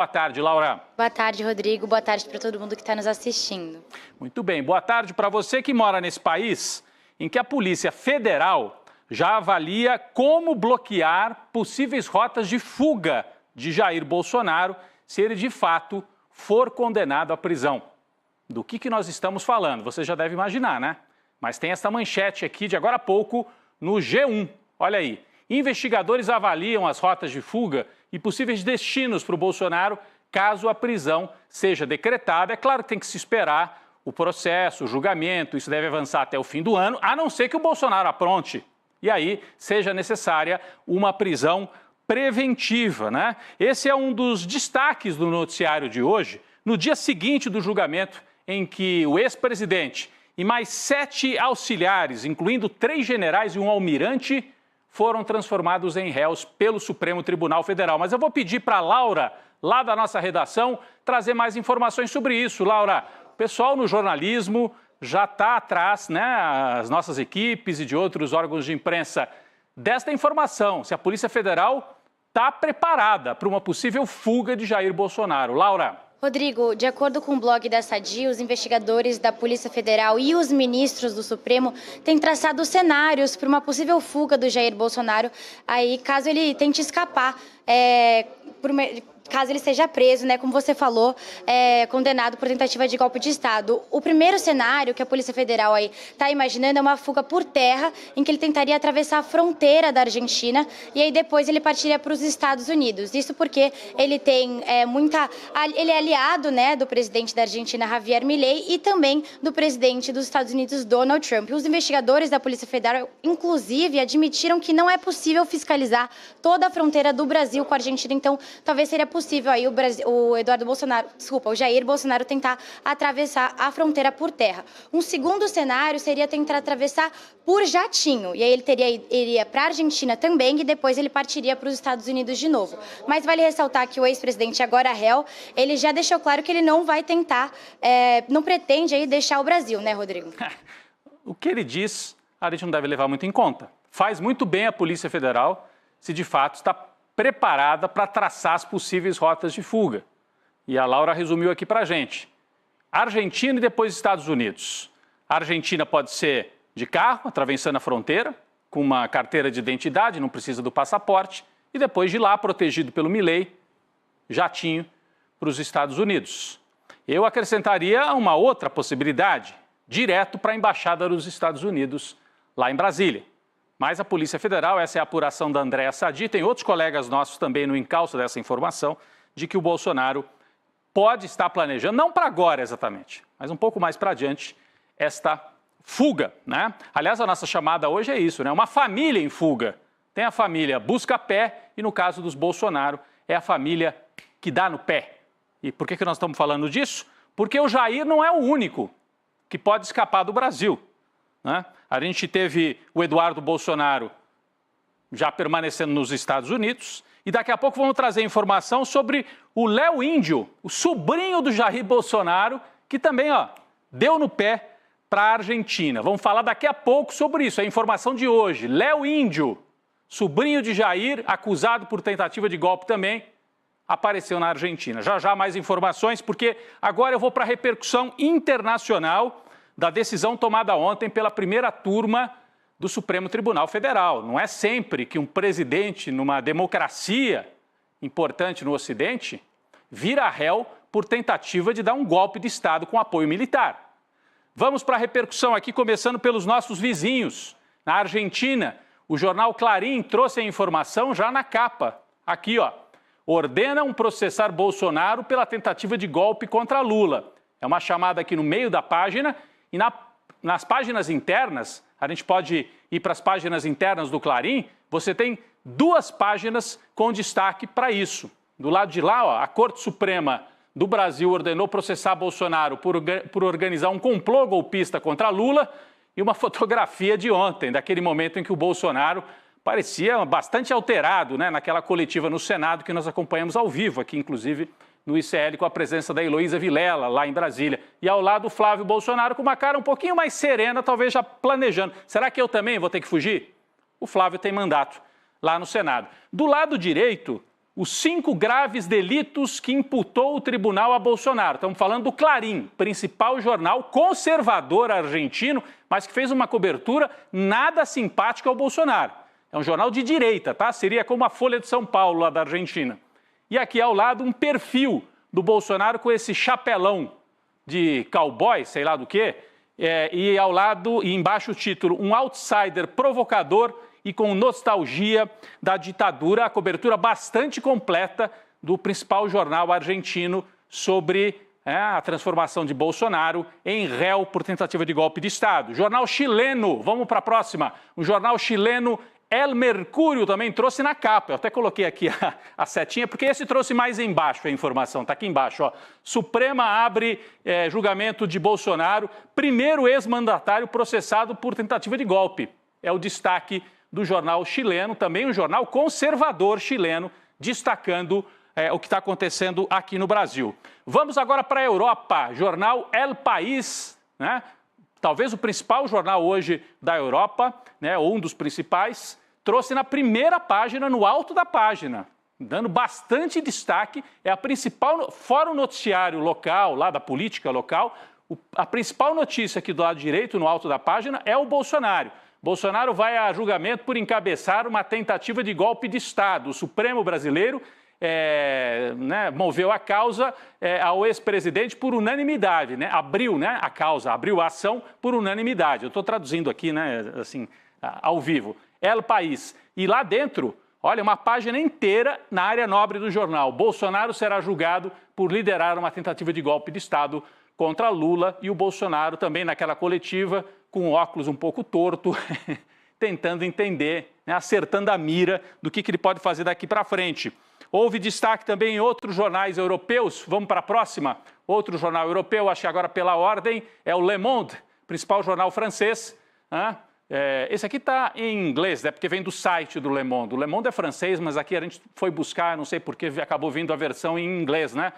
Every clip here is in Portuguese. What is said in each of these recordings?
Boa tarde, Laura. Boa tarde, Rodrigo. Boa tarde para todo mundo que está nos assistindo. Muito bem. Boa tarde para você que mora nesse país em que a Polícia Federal já avalia como bloquear possíveis rotas de fuga de Jair Bolsonaro se ele, de fato, for condenado à prisão. Do que nós estamos falando? Você já deve imaginar, né? Mas tem essa manchete aqui de agora a pouco no G1. Olha aí. Investigadores avaliam as rotas de fuga e possíveis destinos para o Bolsonaro caso a prisão seja decretada. É claro que tem que se esperar o processo, o julgamento, isso deve avançar até o fim do ano, a não ser que o Bolsonaro apronte. E aí seja necessária uma prisão preventiva, né? Esse é um dos destaques do noticiário de hoje, no dia seguinte do julgamento em que o ex-presidente e mais 7 auxiliares, incluindo 3 generais e um almirante, foram transformados em réus pelo Supremo Tribunal Federal. Mas eu vou pedir para a Laura, lá da nossa redação, trazer mais informações sobre isso. Laura, o pessoal no jornalismo já está atrás, né, as nossas equipes e de outros órgãos de imprensa, desta informação, se a Polícia Federal está preparada para uma possível fuga de Jair Bolsonaro. Laura. Rodrigo, de acordo com o blog da Sadia, os investigadores da Polícia Federal e os ministros do Supremo têm traçado cenários para uma possível fuga do Jair Bolsonaro, aí caso ele tente escapar, caso ele seja preso, né, como você falou, condenado por tentativa de golpe de Estado. O primeiro cenário que a Polícia Federal aí está imaginando é uma fuga por terra, em que ele tentaria atravessar a fronteira da Argentina e aí depois ele partiria para os Estados Unidos. Isso porque ele tem ele é aliado, né, do presidente da Argentina, Javier Milei, e também do presidente dos Estados Unidos, Donald Trump. Os investigadores da Polícia Federal, inclusive, admitiram que não é possível fiscalizar toda a fronteira do Brasil com a Argentina, então talvez seria possível aí o Jair Bolsonaro tentar atravessar a fronteira por terra. Um segundo cenário seria tentar atravessar por jatinho, e aí ele iria para a Argentina também e depois ele partiria para os Estados Unidos de novo. Mas vale ressaltar que o ex-presidente, agora réu, ele já deixou claro que ele não vai tentar, não pretende aí deixar o Brasil, né, Rodrigo? O que ele diz, a gente não deve levar muito em conta. Faz muito bem a Polícia Federal se de fato está preparada para traçar as possíveis rotas de fuga. E a Laura resumiu aqui para a gente. Argentina e depois Estados Unidos. A Argentina pode ser de carro, atravessando a fronteira, com uma carteira de identidade, não precisa do passaporte, e depois de lá, protegido pelo Milei, jatinho para os Estados Unidos. Eu acrescentaria uma outra possibilidade, direto para a Embaixada dos Estados Unidos, lá em Brasília. Mas a Polícia Federal, essa é a apuração da Andréa Sadi, tem outros colegas nossos também no encalço dessa informação, de que o Bolsonaro pode estar planejando, não para agora exatamente, mas um pouco mais para adiante, esta fuga, né? Aliás, a nossa chamada hoje é isso, né? Uma família em fuga. Tem a família busca-pé e, no caso dos Bolsonaro, é a família que dá no pé. E por que nós estamos falando disso? Porque o Jair não é o único que pode escapar do Brasil, né? A gente teve o Eduardo Bolsonaro já permanecendo nos Estados Unidos e daqui a pouco vamos trazer informação sobre o Léo Índio, o sobrinho do Jair Bolsonaro, que também deu no pé para a Argentina. Vamos falar daqui a pouco sobre isso, é a informação de hoje. Léo Índio, sobrinho de Jair, acusado por tentativa de golpe também, apareceu na Argentina. Já já mais informações, porque agora eu vou para a repercussão internacional da decisão tomada ontem pela primeira turma do Supremo Tribunal Federal. Não é sempre que um presidente, numa democracia importante no Ocidente, vira réu por tentativa de dar um golpe de Estado com apoio militar. Vamos para a repercussão aqui, começando pelos nossos vizinhos. Na Argentina, o jornal Clarín trouxe a informação já na capa. Aqui, ordenam processar Bolsonaro pela tentativa de golpe contra Lula. É uma chamada aqui no meio da página. E nas páginas internas, a gente pode ir para as páginas internas do Clarín, você tem 2 páginas com destaque para isso. Do lado de lá, a Corte Suprema do Brasil ordenou processar Bolsonaro por organizar um complô golpista contra Lula e uma fotografia de ontem, daquele momento em que o Bolsonaro parecia bastante alterado, né, naquela coletiva no Senado que nós acompanhamos ao vivo, aqui inclusive no ICL, com a presença da Heloísa Vilela, lá em Brasília. E ao lado o Flávio Bolsonaro com uma cara um pouquinho mais serena, talvez já planejando. Será que eu também vou ter que fugir? O Flávio tem mandato lá no Senado. Do lado direito, os 5 graves delitos que imputou o tribunal a Bolsonaro. Estamos falando do Clarín, principal jornal conservador argentino, mas que fez uma cobertura nada simpática ao Bolsonaro. É um jornal de direita, tá? Seria como a Folha de São Paulo, lá da Argentina. E aqui ao lado um perfil do Bolsonaro com esse chapelão de cowboy, sei lá do quê, e ao lado, e embaixo o título, um outsider provocador e com nostalgia da ditadura, a cobertura bastante completa do principal jornal argentino sobre a transformação de Bolsonaro em réu por tentativa de golpe de Estado. Jornal chileno, vamos para a próxima, o jornal chileno El Mercúrio também trouxe na capa, eu até coloquei aqui a setinha, porque esse trouxe mais embaixo a informação, está aqui embaixo, ó. Suprema abre julgamento de Bolsonaro, primeiro ex-mandatário processado por tentativa de golpe. É o destaque do jornal chileno, também um jornal conservador chileno, destacando o que está acontecendo aqui no Brasil. Vamos agora para a Europa, jornal El País, né? Talvez o principal jornal hoje da Europa, né, ou um dos principais, trouxe na primeira página, no alto da página, dando bastante destaque, é a principal, fora o noticiário local, lá da política local, a principal notícia aqui do lado direito, no alto da página, é o Bolsonaro. Bolsonaro vai a julgamento por encabeçar uma tentativa de golpe de Estado. O Supremo brasileiro moveu a causa ao ex-presidente por unanimidade, né? Abriu a ação por unanimidade. Eu estou traduzindo aqui, né, assim, ao vivo. El País. E lá dentro, olha, uma página inteira na área nobre do jornal. Bolsonaro será julgado por liderar uma tentativa de golpe de Estado contra Lula, e o Bolsonaro também naquela coletiva, com óculos um pouco torto, tentando entender, né, acertando a mira do que ele pode fazer daqui para frente. Houve destaque também em outros jornais europeus. Vamos para a próxima. Outro jornal europeu, acho que agora pela ordem, é o Le Monde, principal jornal francês. Esse aqui está em inglês, né, porque vem do site do Le Monde. O Le Monde é francês, mas aqui a gente foi buscar, não sei por que acabou vindo a versão em inglês, né?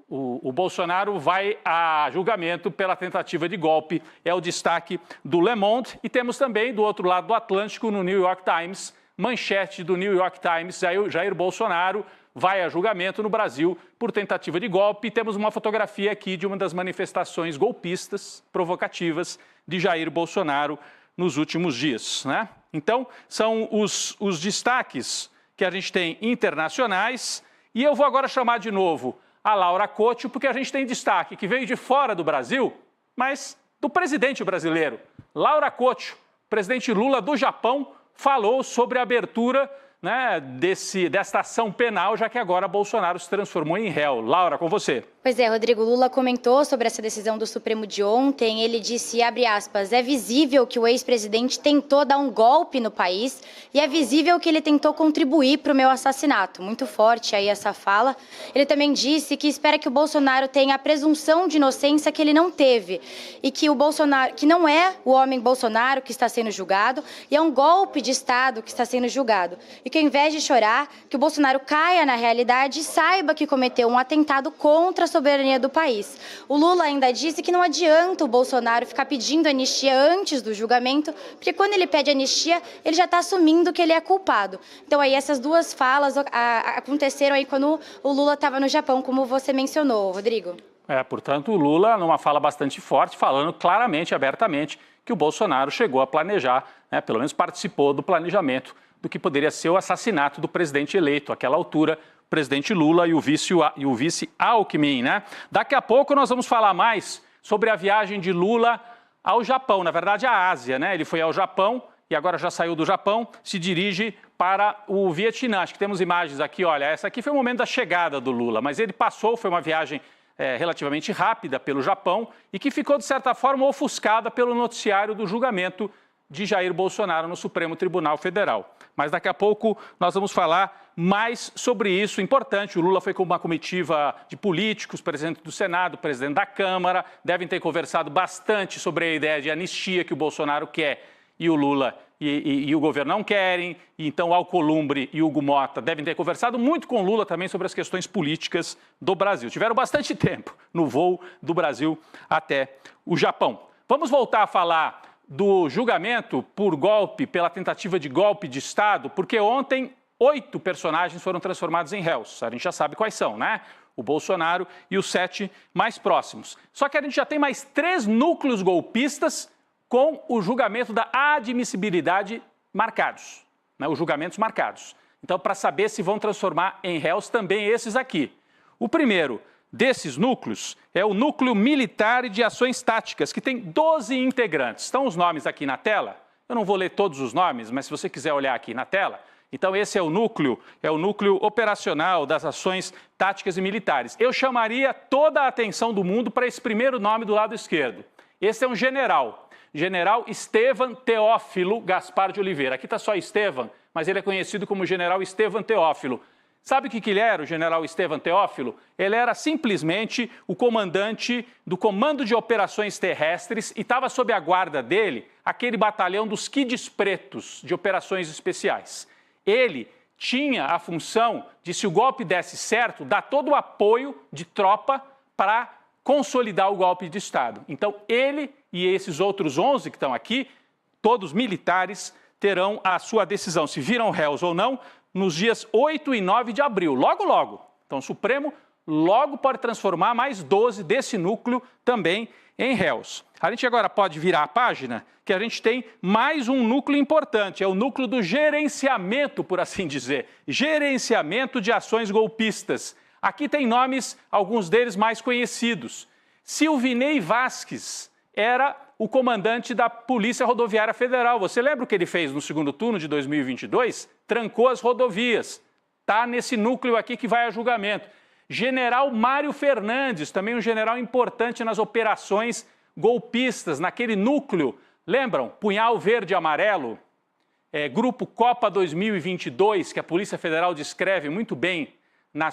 O Bolsonaro vai a julgamento pela tentativa de golpe, é o destaque do Le Monde. E temos também, do outro lado do Atlântico, no New York Times, manchete do New York Times, Jair Bolsonaro vai a julgamento no Brasil por tentativa de golpe. E temos uma fotografia aqui de uma das manifestações golpistas, provocativas, de Jair Bolsonaro nos últimos dias, né? Então, são os destaques que a gente tem internacionais. E eu vou agora chamar de novo a Laura Couto, porque a gente tem destaque que veio de fora do Brasil, mas do presidente brasileiro. Laura Couto, presidente Lula do Japão, falou sobre a abertura, né, desta ação penal, já que agora Bolsonaro se transformou em réu. Laura, com você. Pois é, Rodrigo, Lula comentou sobre essa decisão do Supremo de ontem. Ele disse, abre aspas, é visível que o ex-presidente tentou dar um golpe no país e é visível que ele tentou contribuir para o meu assassinato. Muito forte aí essa fala. Ele também disse que espera que o Bolsonaro tenha a presunção de inocência que ele não teve e que o Bolsonaro, que não é o homem Bolsonaro que está sendo julgado e é um golpe de Estado que está sendo julgado. E que ao invés de chorar, que o Bolsonaro caia na realidade e saiba que cometeu um atentado contra a soberania do país. O Lula ainda disse que não adianta o Bolsonaro ficar pedindo anistia antes do julgamento, porque quando ele pede anistia, ele já está assumindo que ele é culpado. Então aí essas duas falas aconteceram aí quando o Lula estava no Japão, como você mencionou, Rodrigo. Portanto, o Lula, numa fala bastante forte, falando claramente, abertamente, que o Bolsonaro chegou a planejar, né, pelo menos participou do planejamento do que poderia ser o assassinato do presidente eleito, àquela altura, o presidente Lula e o vice Alckmin, né? Daqui a pouco nós vamos falar mais sobre a viagem de Lula ao Japão, na verdade à Ásia, né? Ele foi ao Japão e agora já saiu do Japão, se dirige para o Vietnã. Acho que temos imagens aqui, olha, essa aqui foi o momento da chegada do Lula, mas ele passou, foi uma viagem relativamente rápida pelo Japão e que ficou, de certa forma, ofuscada pelo noticiário do julgamento de Jair Bolsonaro no Supremo Tribunal Federal. Mas daqui a pouco nós vamos falar mais sobre isso. Importante, o Lula foi com uma comitiva de políticos, presidente do Senado, presidente da Câmara, devem ter conversado bastante sobre a ideia de anistia que o Bolsonaro quer e o Lula e o governo não querem. E então Alcolumbre e Hugo Mota devem ter conversado muito com o Lula também sobre as questões políticas do Brasil. Tiveram bastante tempo no voo do Brasil até o Japão. Vamos voltar a falar do julgamento por golpe, pela tentativa de golpe de Estado, porque ontem 8 personagens foram transformados em réus. A gente já sabe quais são, né? O Bolsonaro e os 7 mais próximos. Só que a gente já tem mais 3 núcleos golpistas com o julgamento da admissibilidade marcados, né? Os julgamentos marcados. Então, para saber se vão transformar em réus também esses aqui. O primeiro desses núcleos é o Núcleo Militar e de Ações Táticas, que tem 12 integrantes. Estão os nomes aqui na tela. Eu não vou ler todos os nomes, mas se você quiser olhar aqui na tela, então esse é o núcleo operacional das ações táticas e militares. Eu chamaria toda a atenção do mundo para esse primeiro nome do lado esquerdo. Esse é um general Estevan Teófilo Gaspar de Oliveira. Aqui está só Estevan, mas ele é conhecido como general Estevan Teófilo. Sabe o que ele era, o general Estevan Teófilo? Ele era simplesmente o comandante do Comando de Operações Terrestres e estava sob a guarda dele aquele batalhão dos Kids Pretos de Operações Especiais. Ele tinha a função de, se o golpe desse certo, dar todo o apoio de tropa para consolidar o golpe de Estado. Então, ele e esses outros 11 que estão aqui, todos militares, terão a sua decisão, se viram réus ou não, nos dias 8 e 9 de abril, logo, logo. Então, o Supremo logo pode transformar mais 12 desse núcleo também em réus. A gente agora pode virar a página, que a gente tem mais um núcleo importante, é o núcleo do gerenciamento, por assim dizer, gerenciamento de ações golpistas. Aqui tem nomes, alguns deles mais conhecidos. Silvinei Vasquez era o comandante da Polícia Rodoviária Federal. Você lembra o que ele fez no segundo turno de 2022? Trancou as rodovias. Está nesse núcleo aqui que vai a julgamento. General Mário Fernandes, também um general importante nas operações golpistas, naquele núcleo. Lembram? Punhal Verde e Amarelo, Grupo Copa 2022, que a Polícia Federal descreve muito bem no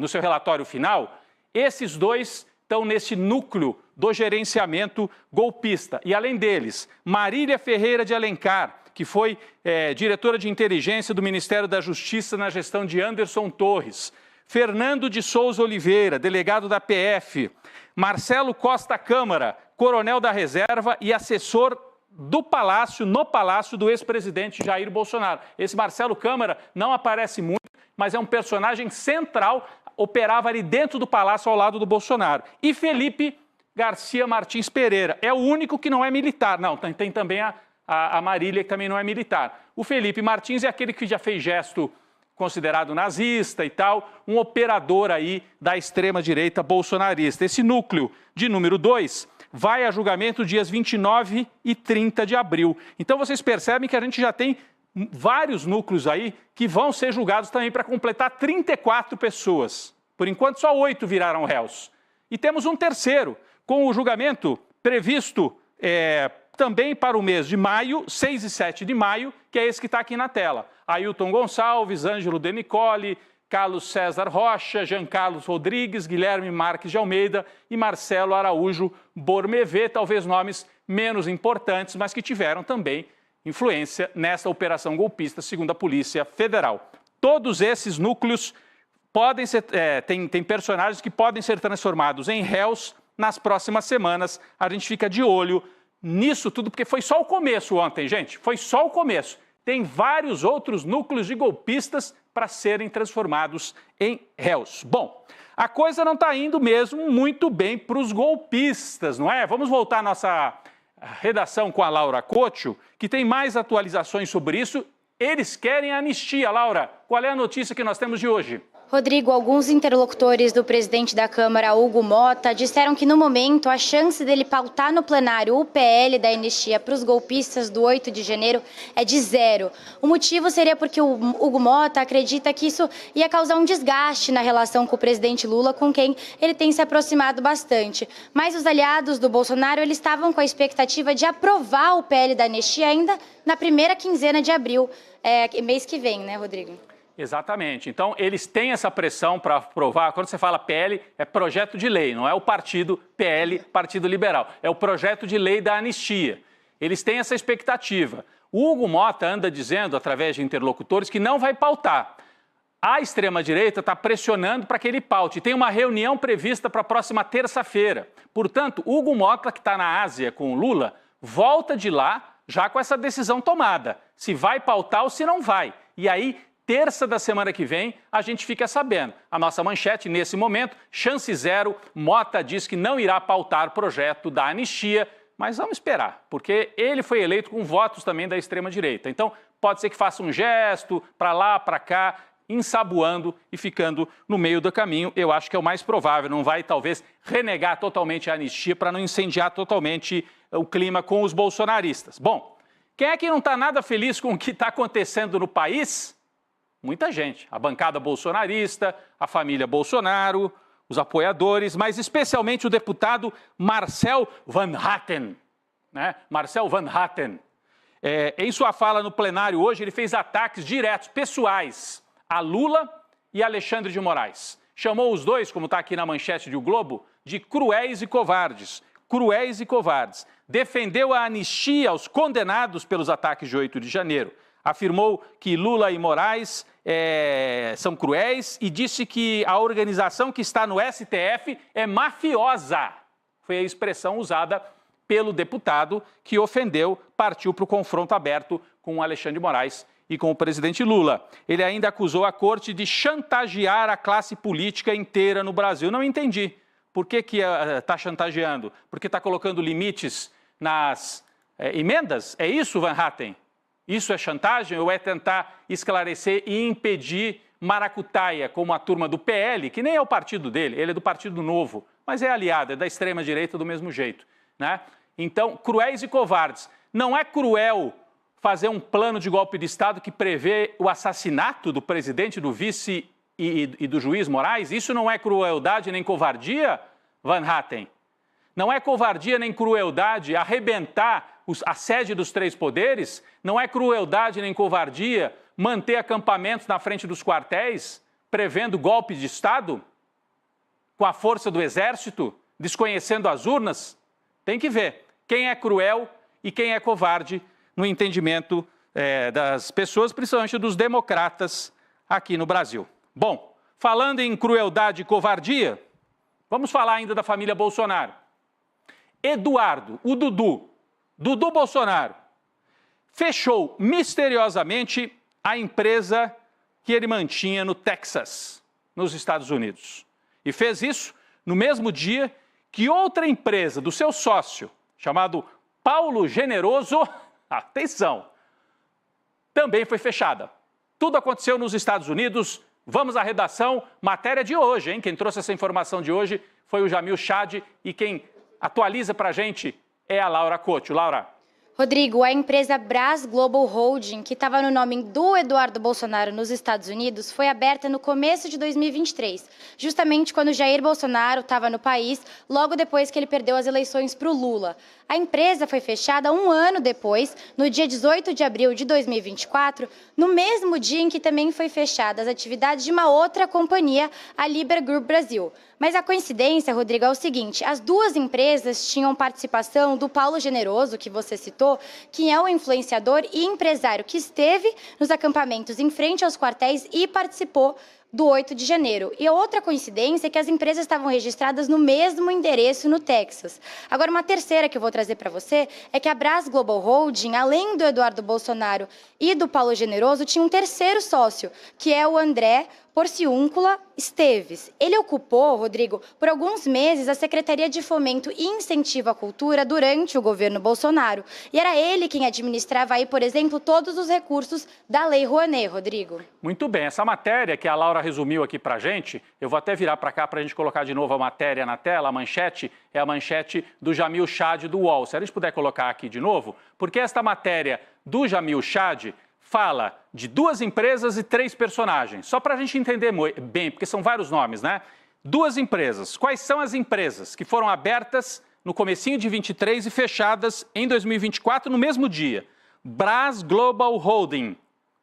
seu relatório final. Esses dois estão nesse núcleo do gerenciamento golpista. E, além deles, Marília Ferreira de Alencar, que foi diretora de inteligência do Ministério da Justiça na gestão de Anderson Torres, Fernando de Souza Oliveira, delegado da PF, Marcelo Costa Câmara, coronel da reserva e assessor no palácio do ex-presidente Jair Bolsonaro. Esse Marcelo Câmara não aparece muito, mas é um personagem central, operava ali dentro do palácio ao lado do Bolsonaro. E Felipe Garcia Martins Pereira, é o único que não é militar. Não, tem também a Marília, que também não é militar. O Felipe Martins é aquele que já fez gesto considerado nazista e tal, um operador aí da extrema-direita bolsonarista. Esse núcleo de número 2 vai a julgamento dias 29 e 30 de abril. Então vocês percebem que a gente já tem vários núcleos aí que vão ser julgados também para completar 34 pessoas. Por enquanto, só 8 viraram réus. E temos um terceiro, com o julgamento previsto também para o mês de maio, 6 e 7 de maio, que é esse que está aqui na tela. Ailton Gonçalves, Ângelo De Nicoli, Carlos César Rocha, Jean Carlos Rodrigues, Guilherme Marques de Almeida e Marcelo Araújo Bormevê, talvez nomes menos importantes, mas que tiveram também influência nessa operação golpista, segundo a Polícia Federal. Todos esses núcleos podem ser, tem personagens que podem ser transformados em réus nas próximas semanas. A gente fica de olho nisso tudo, porque foi só o começo ontem, gente, foi só o começo. Tem vários outros núcleos de golpistas para serem transformados em réus. Bom, a coisa não está indo mesmo muito bem para os golpistas, não é? Vamos voltar à nossa redação com a Laura Couto, que tem mais atualizações sobre isso. Eles querem anistia. Laura, qual é a notícia que nós temos de hoje? Rodrigo, alguns interlocutores do presidente da Câmara, Hugo Motta, disseram que no momento a chance dele pautar no plenário o PL da anistia para os golpistas do 8 de janeiro é de 0. O motivo seria porque o Hugo Motta acredita que isso ia causar um desgaste na relação com o presidente Lula, com quem ele tem se aproximado bastante. Mas os aliados do Bolsonaro, eles estavam com a expectativa de aprovar o PL da anistia ainda na primeira quinzena de abril, mês que vem, né, Rodrigo? Exatamente. Então, eles têm essa pressão para aprovar. Quando você fala PL, é projeto de lei, não é o partido PL, Partido Liberal. É o projeto de lei da anistia. Eles têm essa expectativa. O Hugo Motta anda dizendo, através de interlocutores, que não vai pautar. A extrema-direita está pressionando para que ele paute. Tem uma reunião prevista para a próxima terça-feira. Portanto, Hugo Motta, que está na Ásia com o Lula, volta de lá, já com essa decisão tomada, se vai pautar ou se não vai. E aí, terça da semana que vem, a gente fica sabendo. A nossa manchete, nesse momento, chance zero, Mota diz que não irá pautar o projeto da anistia, mas vamos esperar, porque ele foi eleito com votos também da extrema-direita. Então, pode ser que faça um gesto para lá, para cá, ensaboando e ficando no meio do caminho. Eu acho que é o mais provável, não vai talvez renegar totalmente a anistia para não incendiar totalmente o clima com os bolsonaristas. Bom, quem é que não está nada feliz com o que está acontecendo no país? Muita gente. A bancada bolsonarista, a família Bolsonaro, os apoiadores, mas especialmente o deputado Marcel Van Hatten. Né? Marcel Van Hatten. Em sua fala no plenário hoje, ele fez ataques diretos, pessoais, a Lula e Alexandre de Moraes. Chamou os dois, como está aqui na manchete do Globo, de cruéis e covardes. Cruéis e covardes. Defendeu a anistia aos condenados pelos ataques de 8 de janeiro. Afirmou que Lula e Moraes são cruéis e disse que a organização que está no STF é mafiosa. Foi a expressão usada pelo deputado que ofendeu, partiu para o confronto aberto com Alexandre de Moraes e com o presidente Lula. Ele ainda acusou a corte de chantagear a classe política inteira no Brasil. Não entendi. Por que está chantageando? Porque está colocando limites nas emendas? É isso, Van Hatten? Isso é chantagem ou é tentar esclarecer e impedir maracutaia, como a turma do PL, que nem é o partido dele, ele é do Partido Novo, mas é aliado, é da extrema-direita do mesmo jeito, né? Então, cruéis e covardes. Não é cruel fazer um plano de golpe de Estado que prevê o assassinato do presidente, do vice e do juiz Moraes? Isso não é crueldade nem covardia, Van Hatten? Não é covardia nem crueldade arrebentar a sede dos três poderes? Não é crueldade nem covardia manter acampamentos na frente dos quartéis, prevendo golpe de Estado? Com a força do Exército, desconhecendo as urnas? Tem que ver quem é cruel e quem é covarde no entendimento das pessoas, principalmente dos democratas aqui no Brasil. Bom, falando em crueldade e covardia, vamos falar ainda da família Bolsonaro. Eduardo, o Dudu Bolsonaro, fechou misteriosamente a empresa que ele mantinha no Texas, nos Estados Unidos. E fez isso no mesmo dia que outra empresa do seu sócio, chamado Paulo Generoso, atenção, também foi fechada. Tudo aconteceu nos Estados Unidos. Vamos à redação, matéria de hoje, hein? Quem trouxe essa informação de hoje foi o Jamil Chad e quem atualiza para a gente é a Laura Couto. Laura. Rodrigo, a empresa Brás Global Holding, que estava no nome do Eduardo Bolsonaro nos Estados Unidos, foi aberta no começo de 2023, justamente quando Jair Bolsonaro estava no país, logo depois que ele perdeu as eleições para o Lula. A empresa foi fechada um ano depois, no dia 18 de abril de 2024, no mesmo dia em que também foi fechada as atividades de uma outra companhia, a Liber Group Brasil. Mas a coincidência, Rodrigo, é o seguinte: as duas empresas tinham participação do Paulo Generoso, que você citou, que é o influenciador e empresário que esteve nos acampamentos em frente aos quartéis e participou do 8 de janeiro. E a outra coincidência é que as empresas estavam registradas no mesmo endereço no Texas. Agora, uma terceira que eu vou trazer para você é que a Brás Global Holding, além do Eduardo Bolsonaro e do Paulo Generoso, tinha um terceiro sócio, que é o André Porciúncula Esteves. Ele ocupou, Rodrigo, por alguns meses a Secretaria de Fomento e Incentivo à Cultura durante o governo Bolsonaro. E era ele quem administrava aí, por exemplo, todos os recursos da Lei Rouanet, Rodrigo. Muito bem, essa matéria que a Laura resumiu aqui pra gente, eu vou até virar para cá para a gente colocar de novo a matéria na tela, a manchete, é a manchete do Jamil Chad do UOL. Se a gente puder colocar aqui de novo, porque esta matéria do Jamil Chad fala de duas empresas e três personagens. Só para a gente entender bem, porque são vários nomes, né? Duas empresas. Quais são as empresas que foram abertas no comecinho de 23 e fechadas em 2024 no mesmo dia? Brás Global Holding.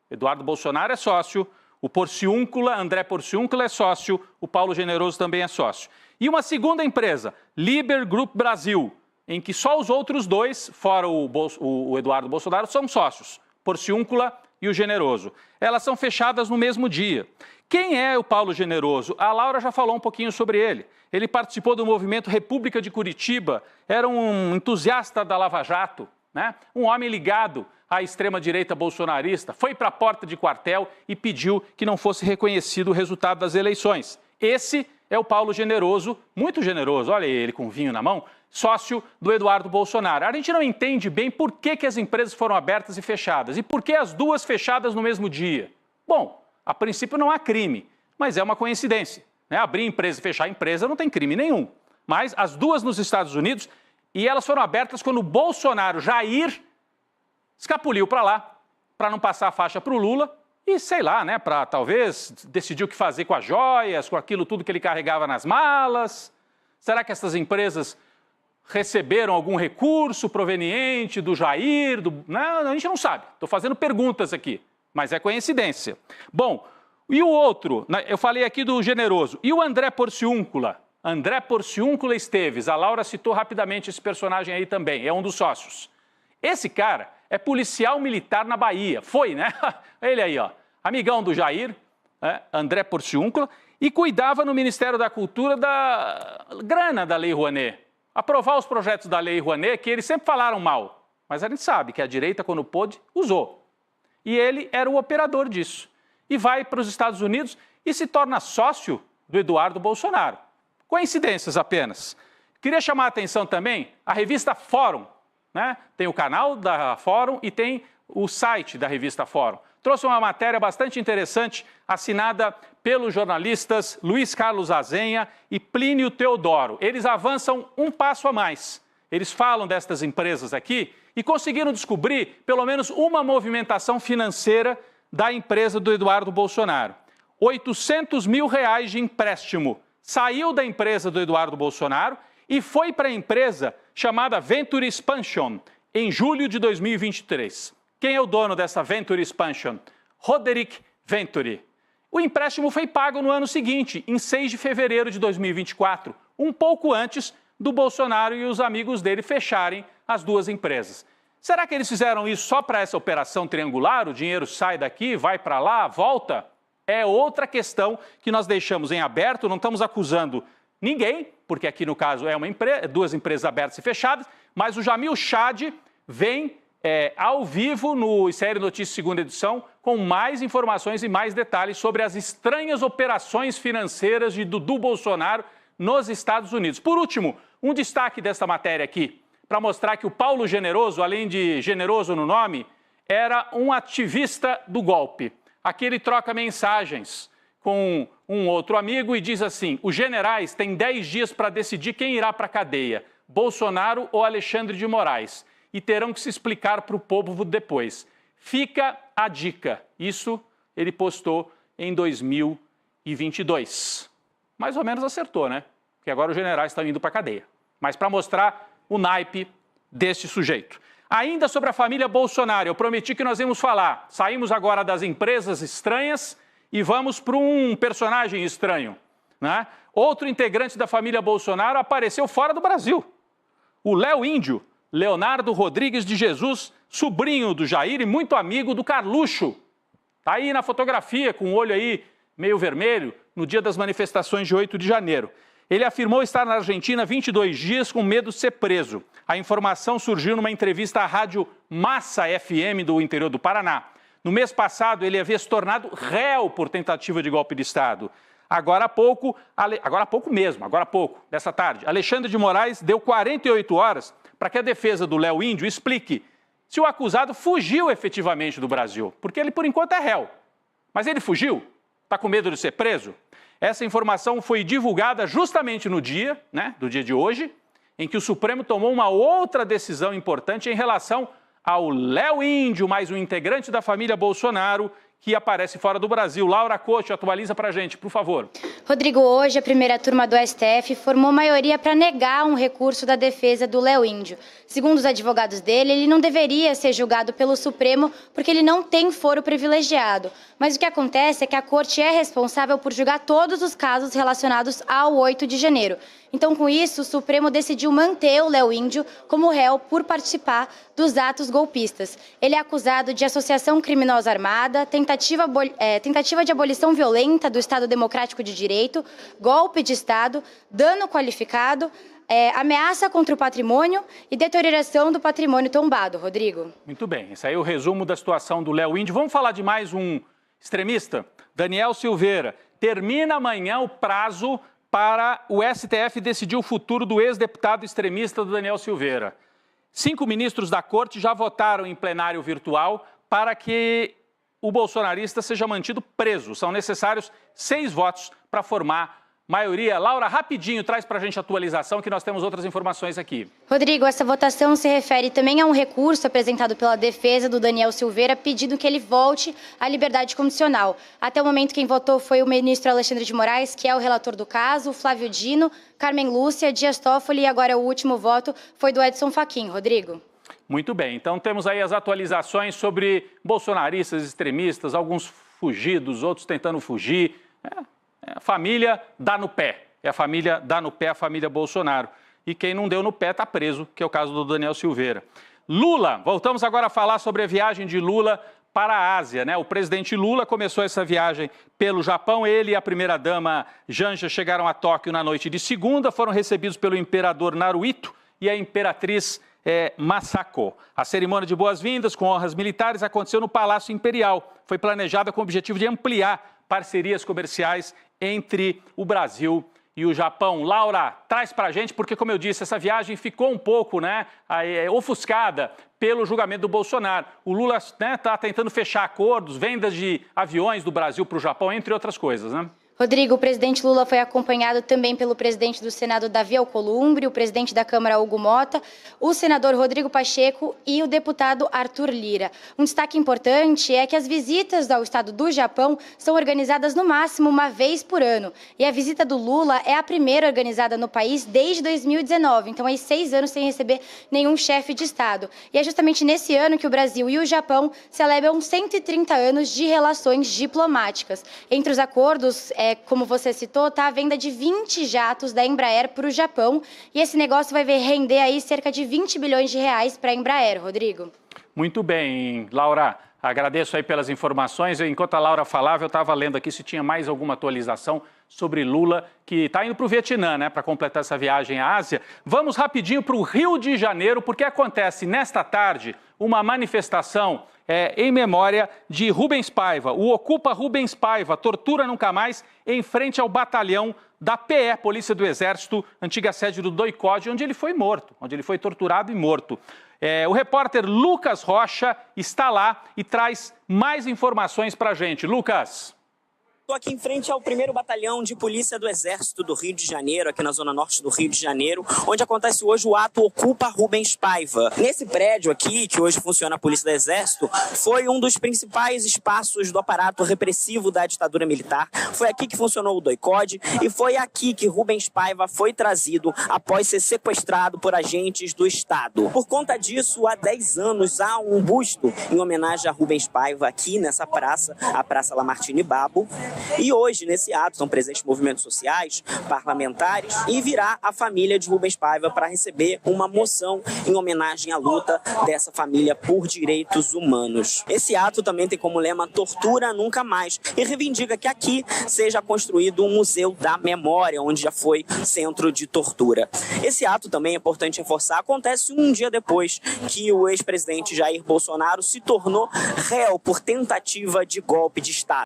Eduardo Bolsonaro é sócio, o Porciúncula, André Porciúncula é sócio, o Paulo Generoso também é sócio. E uma segunda empresa, Liber Group Brasil, em que só os outros dois, fora o Eduardo Bolsonaro, são sócios. Porciúncula e o Generoso. Elas são fechadas no mesmo dia. Quem é o Paulo Generoso? A Laura já falou um pouquinho sobre ele. Ele participou do movimento República de Curitiba, era um entusiasta da Lava Jato, né? Um homem ligado à extrema-direita bolsonarista foi para a porta de quartel e pediu que não fosse reconhecido o resultado das eleições. Esse é o Paulo Generoso, muito generoso, olha ele com vinho na mão, sócio do Eduardo Bolsonaro. A gente não entende bem por que as empresas foram abertas e fechadas e por que as duas fechadas no mesmo dia. Bom, a princípio não há crime, mas é uma coincidência, né? Abrir empresa e fechar empresa não tem crime nenhum. Mas as duas nos Estados Unidos, e elas foram abertas quando o Bolsonaro, Jair, escapuliu para lá, para não passar a faixa para o Lula e, sei lá, né, para talvez decidir o que fazer com as joias, com aquilo tudo que ele carregava nas malas. Será que essas empresas receberam algum recurso proveniente do Jair? Não, a gente não sabe. Estou fazendo perguntas aqui, mas é coincidência. Bom, e o outro, eu falei aqui do Generoso, e o André Porciúncula? André Porciúncula Esteves, a Laura citou rapidamente esse personagem aí também, é um dos sócios. Esse cara é policial militar na Bahia, foi, né? Ele aí, ó, amigão do Jair, André Porciúncula, e cuidava no Ministério da Cultura da grana da Lei Rouanet. Aprovar os projetos da Lei Rouanet, que eles sempre falaram mal, mas a gente sabe que a direita, quando pôde, usou. E ele era o operador disso. E vai para os Estados Unidos e se torna sócio do Eduardo Bolsonaro. Coincidências apenas. Queria chamar a atenção também a revista Fórum, né? Tem o canal da Fórum e tem o site da revista Fórum. Trouxe uma matéria bastante interessante, assinada pelos jornalistas Luiz Carlos Azenha e Plínio Teodoro. Eles avançam um passo a mais. Eles falam destas empresas aqui e conseguiram descobrir pelo menos uma movimentação financeira da empresa do Eduardo Bolsonaro. R$800 mil de empréstimo. Saiu da empresa do Eduardo Bolsonaro e foi para a empresa chamada Venture Expansion, em julho de 2023. Quem é o dono dessa Venture Expansion? Roderick Venture. O empréstimo foi pago no ano seguinte, em 6 de fevereiro de 2024, um pouco antes do Bolsonaro e os amigos dele fecharem as duas empresas. Será que eles fizeram isso só para essa operação triangular? O dinheiro sai daqui, vai para lá, volta? É outra questão que nós deixamos em aberto, não estamos acusando ninguém, porque aqui no caso é duas empresas abertas e fechadas, mas o Jamil Chad vem ao vivo no ICL Notícias segunda edição com mais informações e mais detalhes sobre as estranhas operações financeiras de Dudu Bolsonaro nos Estados Unidos. Por último, um destaque desta matéria aqui, para mostrar que o Paulo Generoso, além de generoso no nome, era um ativista do golpe. Aqui ele troca mensagens com um outro amigo e diz assim: os generais têm 10 dias para decidir quem irá para a cadeia, Bolsonaro ou Alexandre de Moraes, e terão que se explicar para o povo depois. Fica a dica. Isso ele postou em 2022. Mais ou menos acertou, né? Porque agora os generais estão indo para a cadeia. Mas para mostrar o naipe deste sujeito. Ainda sobre a família Bolsonaro, eu prometi que nós íamos falar. Saímos agora das empresas estranhas e vamos para um personagem estranho, né? Outro integrante da família Bolsonaro apareceu fora do Brasil. O Léo Índio, Leonardo Rodrigues de Jesus, sobrinho do Jair e muito amigo do Carluxo. Está aí na fotografia, com o olho aí meio vermelho, no dia das manifestações de 8 de janeiro. Ele afirmou estar na Argentina 22 dias com medo de ser preso. A informação surgiu numa entrevista à rádio Massa FM do interior do Paraná. No mês passado, ele havia se tornado réu por tentativa de golpe de Estado. Agora há pouco, dessa tarde, Alexandre de Moraes deu 48 horas para que a defesa do Léo Índio explique se o acusado fugiu efetivamente do Brasil, porque ele, por enquanto, é réu. Mas ele fugiu? Está com medo de ser preso? Essa informação foi divulgada justamente no dia, do dia de hoje, em que o Supremo tomou uma outra decisão importante em relação ao Léo Índio, mais um integrante da família Bolsonaro, que aparece fora do Brasil. Laura Coach, atualiza para a gente, por favor. Rodrigo, hoje a primeira turma do STF formou maioria para negar um recurso da defesa do Léo Índio. Segundo os advogados dele, ele não deveria ser julgado pelo Supremo porque ele não tem foro privilegiado. Mas o que acontece é que a corte é responsável por julgar todos os casos relacionados ao 8 de janeiro. Então, com isso, o Supremo decidiu manter o Léo Índio como réu por participar dos atos golpistas. Ele é acusado de associação criminosa armada, tentativa de abolição violenta do Estado Democrático de Direito, direito, golpe de Estado, dano qualificado, ameaça contra o patrimônio e deterioração do patrimônio tombado. Rodrigo. Muito bem, esse aí é o resumo da situação do Léo Índio. Vamos falar de mais um extremista? Daniel Silveira. Termina amanhã o prazo para o STF decidir o futuro do ex-deputado extremista do Daniel Silveira. 5 ministros da corte já votaram em plenário virtual para que o bolsonarista seja mantido preso. São necessários 6 votos para formar maioria. Laura, rapidinho, traz para a gente a atualização, que nós temos outras informações aqui. Rodrigo, essa votação se refere também a um recurso apresentado pela defesa do Daniel Silveira, pedindo que ele volte à liberdade condicional. Até o momento, quem votou foi o ministro Alexandre de Moraes, que é o relator do caso, Flávio Dino, Carmen Lúcia, Dias Toffoli, e agora o último voto foi do Edson Fachin. Rodrigo. Muito bem, então temos aí as atualizações sobre bolsonaristas, extremistas, alguns fugidos, outros tentando fugir. A família dá no pé, a família dá no pé a família Bolsonaro. E quem não deu no pé está preso, que é o caso do Daniel Silveira. Lula, voltamos agora a falar sobre a viagem de Lula para a Ásia, né? O presidente Lula começou essa viagem pelo Japão, ele e a primeira-dama Janja chegaram a Tóquio na noite de segunda, foram recebidos pelo imperador Naruhito e a imperatriz Masako. A cerimônia de boas-vindas com honras militares aconteceu no Palácio Imperial. Foi planejada com o objetivo de ampliar parcerias comerciais entre o Brasil e o Japão. Laura, traz pra gente, porque, como eu disse, essa viagem ficou um pouco ofuscada pelo julgamento do Bolsonaro. O Lula está tentando fechar acordos, vendas de aviões do Brasil para o Japão, entre outras coisas, né? Rodrigo, o presidente Lula foi acompanhado também pelo presidente do Senado, Davi Alcolumbre, o presidente da Câmara, Hugo Mota, o senador Rodrigo Pacheco e o deputado Arthur Lira. Um destaque importante é que as visitas ao estado do Japão são organizadas no máximo uma vez por ano. E a visita do Lula é a primeira organizada no país desde 2019, então há 6 anos sem receber nenhum chefe de Estado. E é justamente nesse ano que o Brasil e o Japão celebram 130 anos de relações diplomáticas. Entre os acordos, como você citou, está a venda de 20 jatos da Embraer para o Japão. E esse negócio vai render aí cerca de 20 bilhões de reais para a Embraer, Rodrigo. Muito bem, Laura. Agradeço aí pelas informações. Enquanto a Laura falava, eu estava lendo aqui se tinha mais alguma atualização sobre Lula, que está indo para o Vietnã, né, para completar essa viagem à Ásia. Vamos rapidinho para o Rio de Janeiro, porque acontece nesta tarde uma manifestação em memória de Rubens Paiva. O Ocupa Rubens Paiva, tortura nunca mais, em frente ao batalhão da PE, Polícia do Exército, antiga sede do DOI-CODE, onde ele foi morto, onde ele foi torturado e morto. O repórter Lucas Rocha está lá e traz mais informações para a gente. Lucas. Estou aqui em frente ao 1º Batalhão de Polícia do Exército do Rio de Janeiro, aqui na zona norte do Rio de Janeiro, onde acontece hoje o ato Ocupa Rubens Paiva. Nesse prédio aqui, que hoje funciona a Polícia do Exército, foi um dos principais espaços do aparato repressivo da ditadura militar. Foi aqui que funcionou o DOI-CODE e foi aqui que Rubens Paiva foi trazido após ser sequestrado por agentes do Estado. Por conta disso, há 10 anos há um busto em homenagem a Rubens Paiva aqui nessa praça, a Praça Lamartine Babo. E hoje, nesse ato, estão presentes movimentos sociais, parlamentares, e virá a família de Rubens Paiva para receber uma moção em homenagem à luta dessa família por direitos humanos. Esse ato também tem como lema Tortura Nunca Mais e reivindica que aqui seja construído um museu da memória, onde já foi centro de tortura. Esse ato também é importante reforçar, acontece um dia depois que o ex-presidente Jair Bolsonaro se tornou réu por tentativa de golpe de Estado.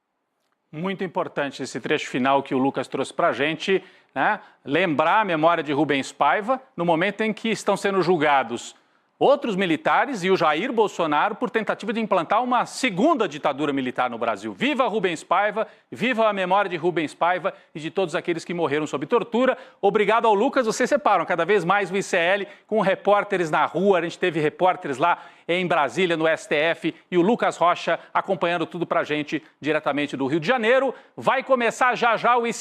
Muito importante esse trecho final que o Lucas trouxe para a gente, né? Lembrar a memória de Rubens Paiva no momento em que estão sendo julgados outros militares e o Jair Bolsonaro por tentativa de implantar uma segunda ditadura militar no Brasil. Viva Rubens Paiva, viva a memória de Rubens Paiva e de todos aqueles que morreram sob tortura. Obrigado ao Lucas, vocês separam cada vez mais o ICL com repórteres na rua, a gente teve repórteres lá em Brasília, no STF, e o Lucas Rocha acompanhando tudo pra gente diretamente do Rio de Janeiro. Vai começar já já o ICL.